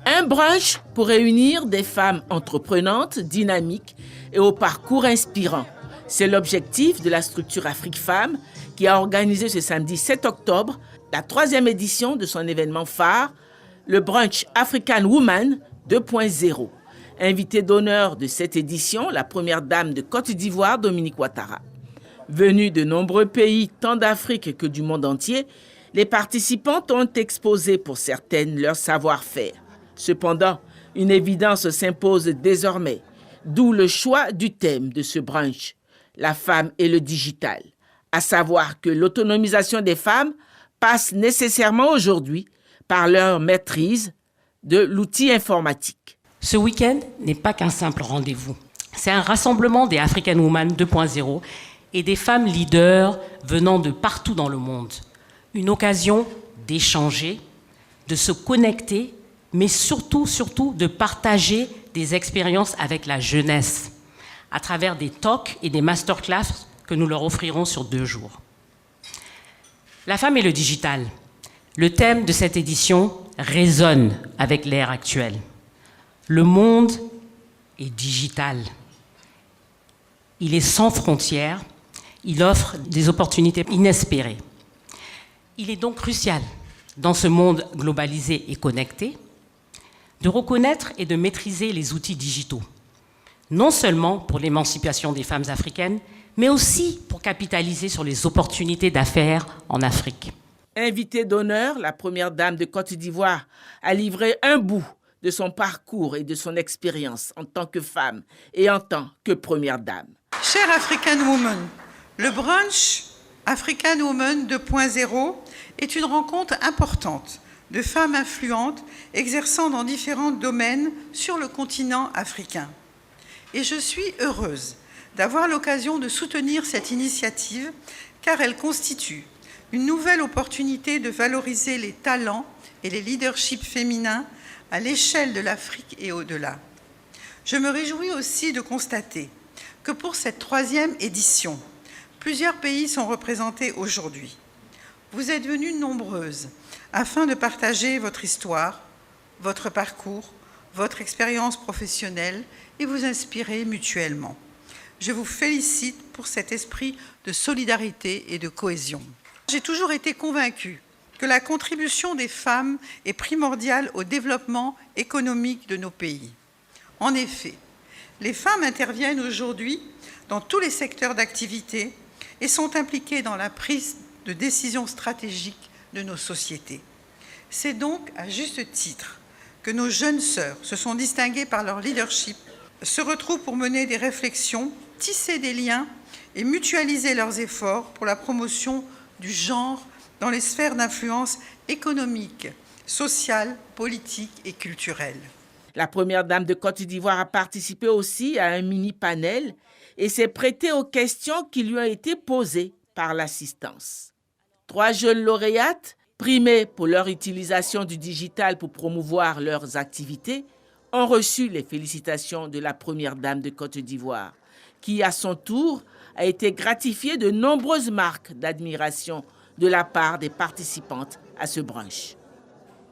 Un brunch pour réunir des femmes entreprenantes, dynamiques et au parcours inspirant. C'est l'objectif de la structure Afrique Femmes qui a organisé ce samedi 7 octobre la 3e édition de son événement phare, le brunch African Woman 2.0. Invitée d'honneur de cette édition, la première dame de Côte d'Ivoire, Dominique Ouattara. Venus de nombreux pays, tant d'Afrique que du monde entier, les participantes ont exposé pour certaines leur savoir-faire. Cependant, une évidence s'impose désormais, d'où le choix du thème de ce brunch, la femme et le digital, à savoir que l'autonomisation des femmes passe nécessairement aujourd'hui par leur maîtrise de l'outil informatique. Ce week-end n'est pas qu'un simple rendez-vous. C'est un rassemblement des African Women 2.0 et des femmes leaders venant de partout dans le monde. Une occasion d'échanger, de se connecter, mais surtout de partager des expériences avec la jeunesse à travers des talks et des masterclass que nous leur offrirons sur 2 jours. La femme et le digital. Le thème de cette édition résonne avec l'ère actuelle. Le monde est digital. Il est sans frontières. Il offre des opportunités inespérées. Il est donc crucial, dans ce monde globalisé et connecté, de reconnaître et de maîtriser les outils digitaux, non seulement pour l'émancipation des femmes africaines, mais aussi pour capitaliser sur les opportunités d'affaires en Afrique. Invitée d'honneur, la première dame de Côte d'Ivoire a livré un bout de son parcours et de son expérience en tant que femme et en tant que première dame. Chère African Woman, le brunch African Woman 2.0 est une rencontre importante de femmes influentes exerçant dans différents domaines sur le continent africain. Et je suis heureuse d'avoir l'occasion de soutenir cette initiative car elle constitue une nouvelle opportunité de valoriser les talents et les leaderships féminins à l'échelle de l'Afrique et au-delà. Je me réjouis aussi de constater que pour cette 3e édition, plusieurs pays sont représentés aujourd'hui. Vous êtes venues nombreuses afin de partager votre histoire, votre parcours, votre expérience professionnelle et vous inspirer mutuellement. Je vous félicite pour cet esprit de solidarité et de cohésion. J'ai toujours été convaincue que la contribution des femmes est primordiale au développement économique de nos pays. En effet, les femmes interviennent aujourd'hui dans tous les secteurs d'activité et sont impliquées dans la prise de décisions stratégiques de nos sociétés. C'est donc à juste titre que nos jeunes sœurs se sont distinguées par leur leadership, se retrouvent pour mener des réflexions, tisser des liens et mutualiser leurs efforts pour la promotion du genre dans les sphères d'influence économique, sociale, politique et culturelle. La première dame de Côte d'Ivoire a participé aussi à un mini-panel et s'est prêtée aux questions qui lui ont été posées par l'assistance. 3 jeunes lauréates, primées pour leur utilisation du digital pour promouvoir leurs activités, ont reçu les félicitations de la première dame de Côte d'Ivoire, qui, à son tour, a été gratifiée de nombreuses marques d'admiration de la part des participantes à ce brunch.